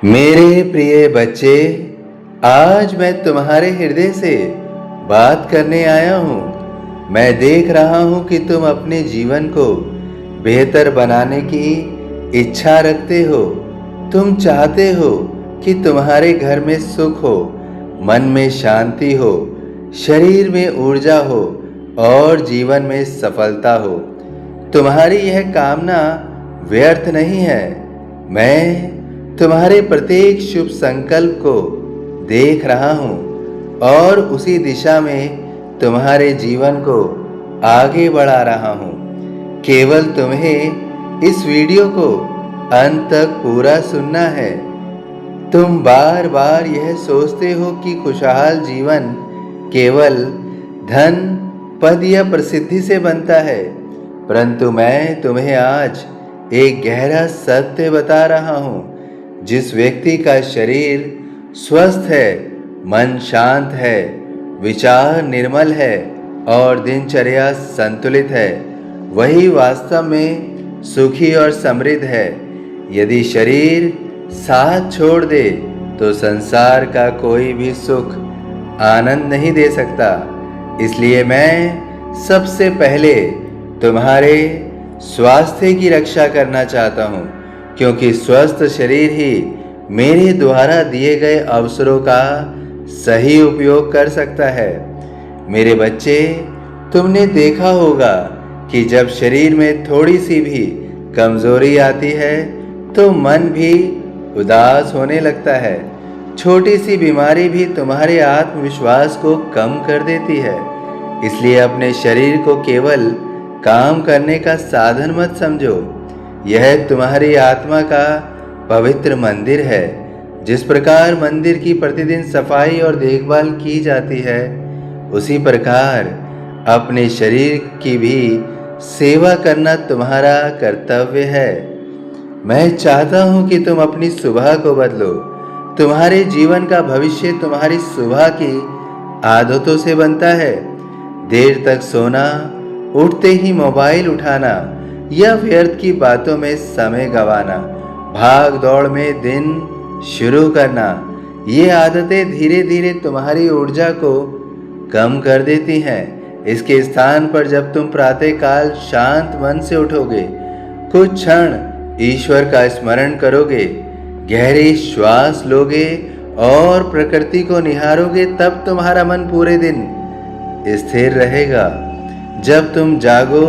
मेरे प्रिय बच्चे, आज मैं तुम्हारे हृदय से बात करने आया हूँ। मैं देख रहा हूँ कि तुम अपने जीवन को बेहतर बनाने की इच्छा रखते हो। तुम चाहते हो कि तुम्हारे घर में सुख हो, मन में शांति हो, शरीर में ऊर्जा हो और जीवन में सफलता हो। तुम्हारी यह कामना व्यर्थ नहीं है। मैं तुम्हारे प्रत्येक शुभ संकल्प को देख रहा हूँ और उसी दिशा में तुम्हारे जीवन को आगे बढ़ा रहा हूँ। केवल तुम्हें इस वीडियो को अंत तक पूरा सुनना है। तुम बार बार यह सोचते हो कि खुशहाल जीवन केवल धन, पद या प्रसिद्धि से बनता है, परंतु मैं तुम्हें आज एक गहरा सत्य बता रहा हूँ। जिस व्यक्ति का शरीर स्वस्थ है, मन शांत है, विचार निर्मल है और दिनचर्या संतुलित है, वही वास्तव में सुखी और समृद्ध है। यदि शरीर साथ छोड़ दे तो संसार का कोई भी सुख आनंद नहीं दे सकता। इसलिए मैं सबसे पहले तुम्हारे स्वास्थ्य की रक्षा करना चाहता हूँ, क्योंकि स्वस्थ शरीर ही मेरे द्वारा दिए गए अवसरों का सही उपयोग कर सकता है। मेरे बच्चे, तुमने देखा होगा कि जब शरीर में थोड़ी सी भी कमजोरी आती है तो मन भी उदास होने लगता है। छोटी सी बीमारी भी तुम्हारे आत्मविश्वास को कम कर देती है। इसलिए अपने शरीर को केवल काम करने का साधन मत समझो। यह तुम्हारी आत्मा का पवित्र मंदिर है। जिस प्रकार मंदिर की प्रतिदिन सफाई और देखभाल की जाती है, उसी प्रकार अपने शरीर की भी सेवा करना तुम्हारा कर्तव्य है। मैं चाहता हूँ कि तुम अपनी सुबह को बदलो। तुम्हारे जीवन का भविष्य तुम्हारी सुबह की आदतों से बनता है। देर तक सोना, उठते ही मोबाइल उठाना या व्यर्थ की बातों में समय गंवाना, भाग दौड़ में दिन शुरू करना, ये आदतें धीरे धीरे तुम्हारी ऊर्जा को कम कर देती हैं। इसके स्थान पर जब तुम प्रातःकाल शांत मन से उठोगे, कुछ क्षण ईश्वर का स्मरण करोगे, गहरी श्वास लोगे और प्रकृति को निहारोगे, तब तुम्हारा मन पूरे दिन स्थिर रहेगा। जब तुम जागो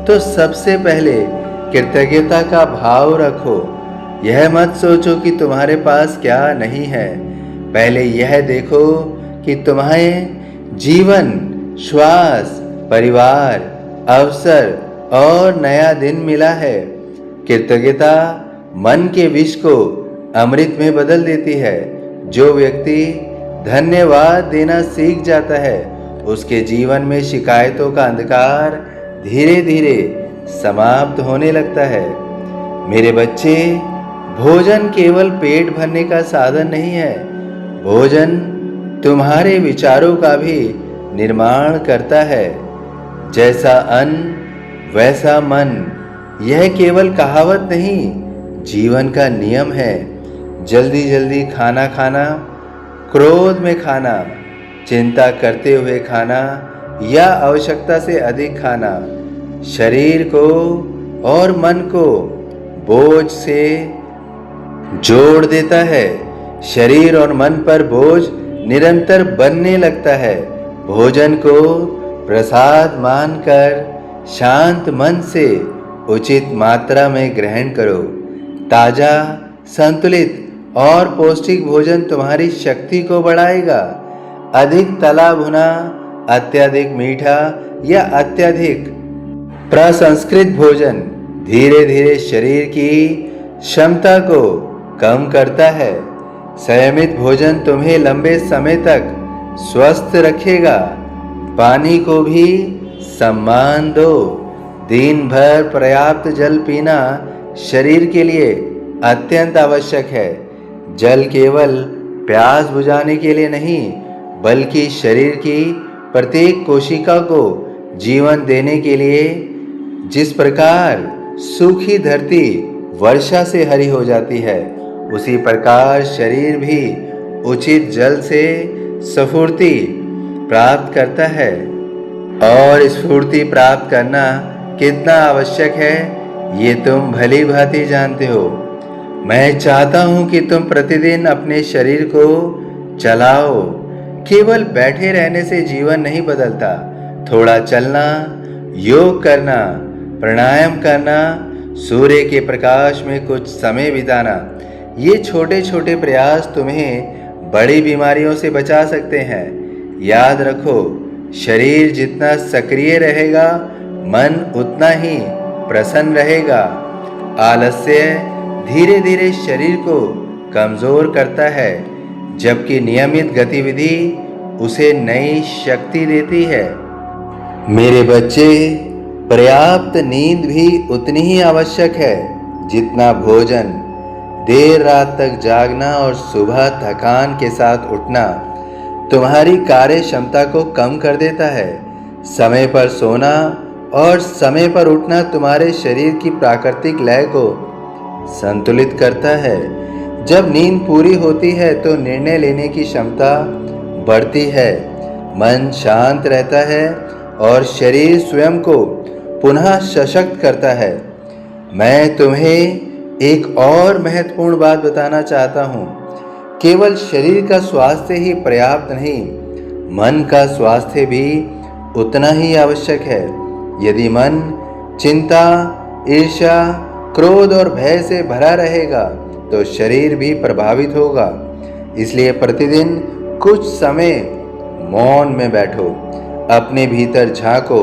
तो सबसे पहले कृतज्ञता का भाव रखो। यह मत सोचो कि तुम्हारे पास क्या नहीं है। पहले यह देखो कि तुम्हें जीवन, श्वास, परिवार, अवसर और नया दिन मिला है। कृतज्ञता मन के विष को अमृत में बदल देती है। जो व्यक्ति धन्यवाद देना सीख जाता है, उसके जीवन में शिकायतों का अंधकार धीरे धीरे समाप्त होने लगता है। मेरे बच्चे, भोजन केवल पेट भरने का साधन नहीं है। भोजन तुम्हारे विचारों का भी निर्माण करता है। जैसा अन्न वैसा मन, यह केवल कहावत नहीं, जीवन का नियम है। जल्दी जल्दी खाना खाना, क्रोध में खाना, चिंता करते हुए खाना या आवश्यकता से अधिक खाना शरीर को और मन को बोझ से जोड़ देता है। शरीर और मन पर बोझ निरंतर बनने लगता है। भोजन को प्रसाद मानकर शांत मन से उचित मात्रा में ग्रहण करो। ताजा, संतुलित और पौष्टिक भोजन तुम्हारी शक्ति को बढ़ाएगा। अधिक तला भुना, अत्यधिक मीठा या अत्यधिक प्रसंस्कृत भोजन धीरे धीरे शरीर की क्षमता को कम करता है। संयमित भोजन तुम्हें लंबे समय तक स्वस्थ रखेगा। पानी को भी सम्मान दो। दिन भर पर्याप्त जल पीना शरीर के लिए अत्यंत आवश्यक है। जल केवल प्यास बुझाने के लिए नहीं, बल्कि शरीर की प्रत्येक कोशिका को जीवन देने के लिए। जिस प्रकार सूखी धरती वर्षा से हरी हो जाती है, उसी प्रकार शरीर भी उचित जल से स्फूर्ति प्राप्त करता है। और स्फूर्ति प्राप्त करना कितना आवश्यक है ये तुम भली भांति जानते हो। मैं चाहता हूं कि तुम प्रतिदिन अपने शरीर को चलाओ। केवल बैठे रहने से जीवन नहीं बदलता। थोड़ा चलना, योग करना, प्राणायाम करना, सूर्य के प्रकाश में कुछ समय बिताना, ये छोटे छोटे प्रयास तुम्हें बड़ी बीमारियों से बचा सकते हैं। याद रखो, शरीर जितना सक्रिय रहेगा, मन उतना ही प्रसन्न रहेगा। आलस्य धीरे धीरे शरीर को कमजोर करता है, जबकि नियमित गतिविधि उसे नई शक्ति देती है। मेरे बच्चे, पर्याप्त नींद भी उतनी ही आवश्यक है जितना भोजन। देर रात तक जागना और सुबह थकान के साथ उठना तुम्हारी कार्य क्षमता को कम कर देता है। समय पर सोना और समय पर उठना तुम्हारे शरीर की प्राकृतिक लय को संतुलित करता है। जब नींद पूरी होती है तो निर्णय लेने की क्षमता बढ़ती है, मन शांत रहता है और शरीर स्वयं को पुनः सशक्त करता है। मैं तुम्हें एक और महत्वपूर्ण बात बताना चाहता हूँ। केवल शरीर का स्वास्थ्य ही पर्याप्त नहीं, मन का स्वास्थ्य भी उतना ही आवश्यक है। यदि मन चिंता, ईर्ष्या, क्रोध और भय से भरा रहेगा तो शरीर भी प्रभावित होगा। इसलिए प्रतिदिन कुछ समय मौन में बैठो, अपने भीतर झांको,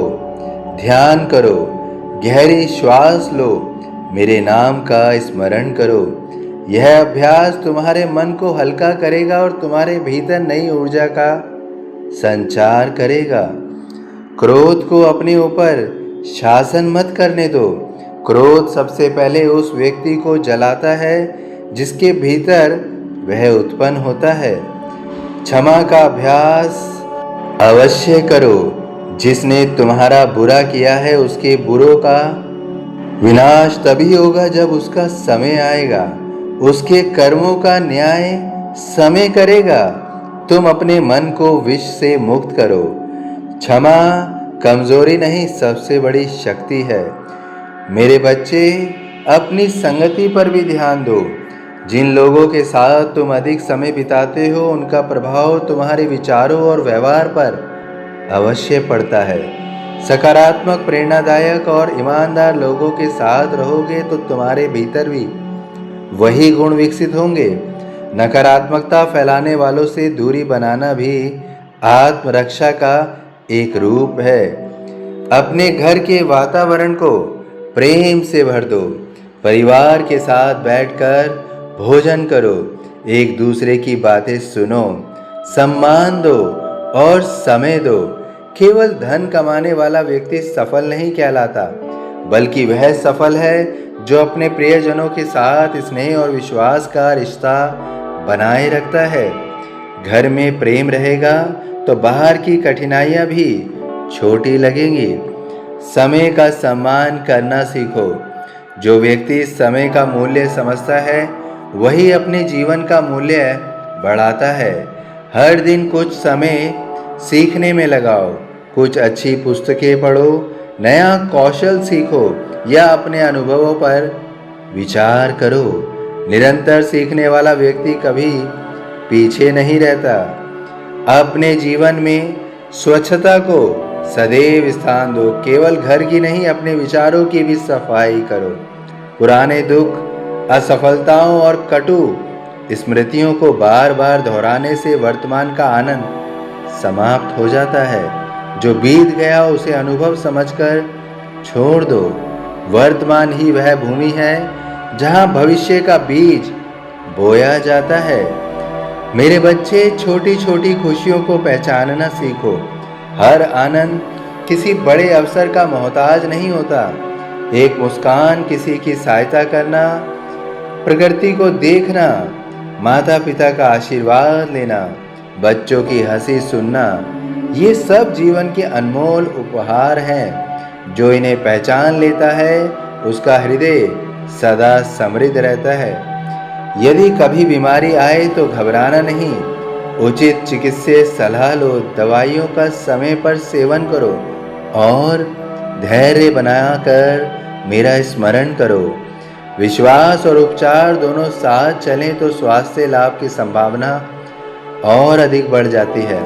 ध्यान करो, गहरी श्वास लो, मेरे नाम का स्मरण करो। यह अभ्यास तुम्हारे मन को हल्का करेगा और तुम्हारे भीतर नई ऊर्जा का संचार करेगा। क्रोध को अपने ऊपर शासन मत करने दो। क्रोध सबसे पहले उस व्यक्ति को जलाता है जिसके भीतर वह उत्पन्न होता है। क्षमा का अभ्यास अवश्य करो। जिसने तुम्हारा बुरा किया है उसके बुरों का विनाश तभी होगा जब उसका समय आएगा। उसके कर्मों का न्याय समय करेगा। तुम अपने मन को विष से मुक्त करो। क्षमा कमजोरी नहीं, सबसे बड़ी शक्ति है। मेरे बच्चे, अपनी संगति पर भी ध्यान दो। जिन लोगों के साथ तुम अधिक समय बिताते हो उनका प्रभाव तुम्हारे विचारों और व्यवहार पर अवश्य पड़ता है। सकारात्मक, प्रेरणादायक और ईमानदार लोगों के साथ रहोगे तो तुम्हारे भीतर भी वही गुण विकसित होंगे। नकारात्मकता फैलाने वालों से दूरी बनाना भी आत्मरक्षा का एक रूप है। अपने घर के वातावरण को प्रेम से भर दो। परिवार के साथ बैठकर भोजन करो, एक दूसरे की बातें सुनो, सम्मान दो और समय दो। केवल धन कमाने वाला व्यक्ति सफल नहीं कहलाता, बल्कि वह सफल है जो अपने प्रियजनों के साथ स्नेह और विश्वास का रिश्ता बनाए रखता है। घर में प्रेम रहेगा तो बाहर की कठिनाइयाँ भी छोटी लगेंगी। समय का सम्मान करना सीखो। जो व्यक्ति समय का मूल्य समझता है वही अपने जीवन का मूल्य बढ़ाता है। हर दिन कुछ समय सीखने में लगाओ। कुछ अच्छी पुस्तकें पढ़ो, नया कौशल सीखो या अपने अनुभवों पर विचार करो। निरंतर सीखने वाला व्यक्ति कभी पीछे नहीं रहता। अपने जीवन में स्वच्छता को सदैव स्थान दो। केवल घर की नहीं, अपने विचारों की भी सफाई करो। पुराने दुख, असफलताओं और कटु स्मृतियों को बार बार दोहराने से वर्तमान का आनंद समाप्त हो जाता है। जो बीत गया उसे अनुभव समझकर छोड़ दो। वर्तमान ही वह भूमि है जहां भविष्य का बीज बोया जाता है। मेरे बच्चे, छोटी छोटी खुशियों को पहचानना सीखो। हर आनंद किसी बड़े अवसर का मोहताज नहीं होता। एक मुस्कान, किसी की सहायता करना, प्रकृति को देखना, माता पिता का आशीर्वाद लेना, बच्चों की हंसी सुनना, ये सब जीवन के अनमोल उपहार हैं। जो इन्हें पहचान लेता है उसका हृदय सदा समृद्ध रहता है। यदि कभी बीमारी आए तो घबराना नहीं, उचित चिकित्सीय सलाह लो, दवाइयों का समय पर सेवन करो और धैर्य बनाकर मेरा स्मरण करो। विश्वास और उपचार दोनों साथ चलें तो स्वास्थ्य लाभ की संभावना और अधिक बढ़ जाती है।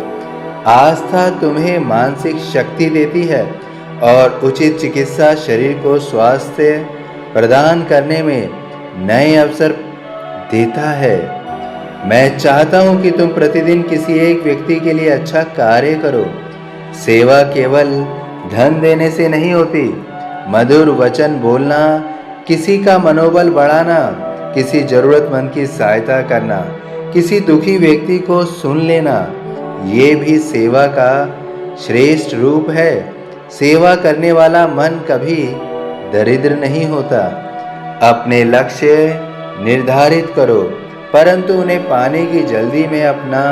आस्था तुम्हें मानसिक शक्ति देती है और उचित चिकित्सा शरीर को स्वास्थ्य प्रदान करने में नए अवसर देता है। मैं चाहता हूं कि तुम प्रतिदिन किसी एक व्यक्ति के लिए अच्छा कार्य करो। सेवा केवल धन देने से नहीं होती। मधुर वचन बोलना, किसी का मनोबल बढ़ाना, किसी जरूरतमंद की सहायता करना, किसी दुखी व्यक्ति को सुन लेना, ये भी सेवा का श्रेष्ठ रूप है। सेवा करने वाला मन कभी दरिद्र नहीं होता। अपने लक्ष्य निर्धारित करो, परंतु उन्हें पाने की जल्दी में अपना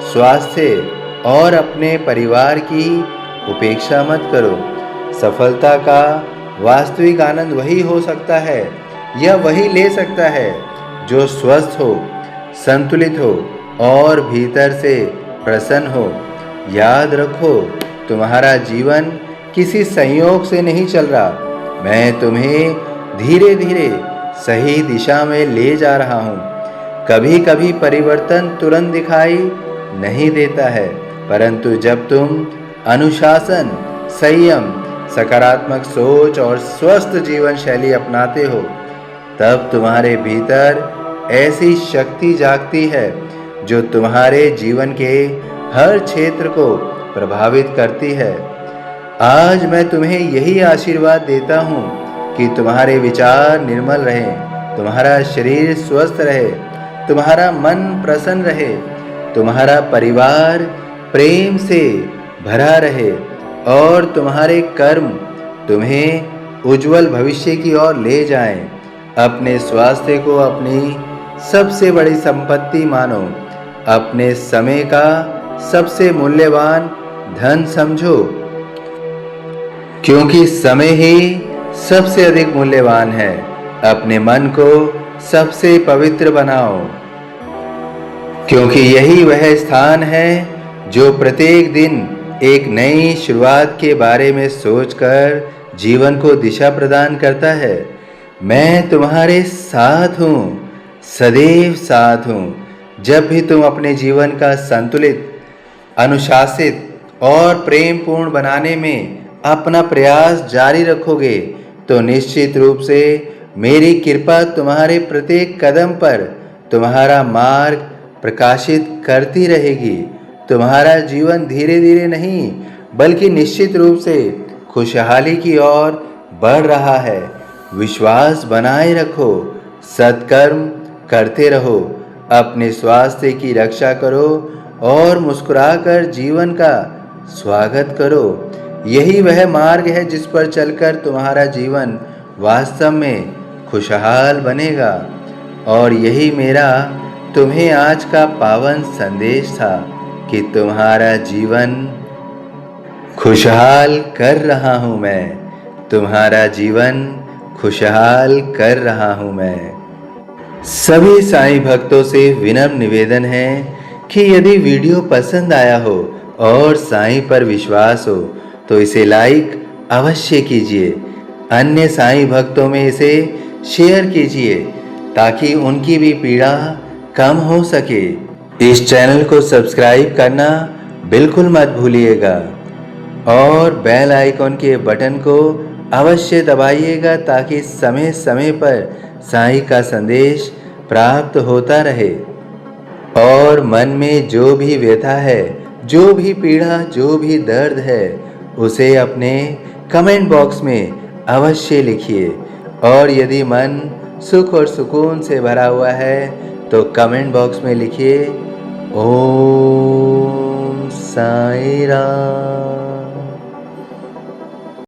स्वास्थ्य और अपने परिवार की उपेक्षा मत करो। सफलता का वास्तविक आनंद वही हो सकता है या वही ले सकता है जो स्वस्थ हो, संतुलित हो और भीतर से प्रसन्न हो। याद रखो, तुम्हारा जीवन किसी संयोग से नहीं चल रहा। मैं तुम्हें धीरे धीरे सही दिशा में ले जा रहा हूँ। कभी कभी परिवर्तन तुरंत दिखाई नहीं देता है, परंतु जब तुम अनुशासन, संयम, सकारात्मक सोच और स्वस्थ जीवन शैली अपनाते हो, तब तुम्हारे भीतर ऐसी शक्ति जागती है जो तुम्हारे जीवन के हर क्षेत्र को प्रभावित करती है। आज मैं तुम्हें यही आशीर्वाद देता हूँ कि तुम्हारे विचार निर्मल रहें, तुम्हारा शरीर स्वस्थ रहे, तुम्हारा मन प्रसन्न रहे, तुम्हारा परिवार प्रेम से भरा रहे और तुम्हारे कर्म तुम्हें उज्जवल भविष्य की ओर ले जाएं। अपने स्वास्थ्य को अपनी सबसे बड़ी संपत्ति मानो। अपने समय का सबसे मूल्यवान धन समझो, क्योंकि समय ही सबसे अधिक मूल्यवान है। अपने मन को सबसे पवित्र बनाओ, क्योंकि यही वह स्थान है जो प्रत्येक दिन एक नई शुरुआत के बारे में सोचकर जीवन को दिशा प्रदान करता है। मैं तुम्हारे साथ हूँ, सदैव साथ हूँ। जब भी तुम अपने जीवन का संतुलित, अनुशासित और प्रेमपूर्ण बनाने में अपना प्रयास जारी रखोगे, तो निश्चित रूप से मेरी कृपा तुम्हारे प्रत्येक कदम पर तुम्हारा मार्ग प्रकाशित करती रहेगी। तुम्हारा जीवन धीरे धीरे नहीं, बल्कि निश्चित रूप से खुशहाली की ओर बढ़ रहा है। विश्वास बनाए रखो, सत्कर्म करते रहो, अपने स्वास्थ्य की रक्षा करो और मुस्कुराकर जीवन का स्वागत करो। यही वह मार्ग है जिस पर चलकर तुम्हारा जीवन वास्तव में खुशहाल बनेगा। और यही मेरा तुम्हें आज का पावन संदेश था कि तुम्हारा जीवन खुशहाल कर रहा हूँ मैं, तुम्हारा जीवन खुशहाल कर रहा हूँ मैं। सभी साईं भक्तों से विनम्र निवेदन है कि यदि वीडियो पसंद आया हो और साईं पर विश्वास हो तो इसे लाइक अवश्य कीजिए। अन्य साईं भक्तों में इसे शेयर कीजिए ताकि उनकी भी पीड़ा कम हो सके। इस चैनल को सब्सक्राइब करना बिल्कुल मत भूलिएगा और बेल आइकॉन के बटन को अवश्य दबाइएगा ताकि समय समय पर साईं का संदेश प्राप्त होता रहे। और मन में जो भी व्यथा है, जो भी पीड़ा, जो भी दर्द है, उसे अपने कमेंट बॉक्स में अवश्य लिखिए। और यदि मन सुख और सुकून से भरा हुआ है तो कमेंट बॉक्स में लिखिए ओम साईं राम।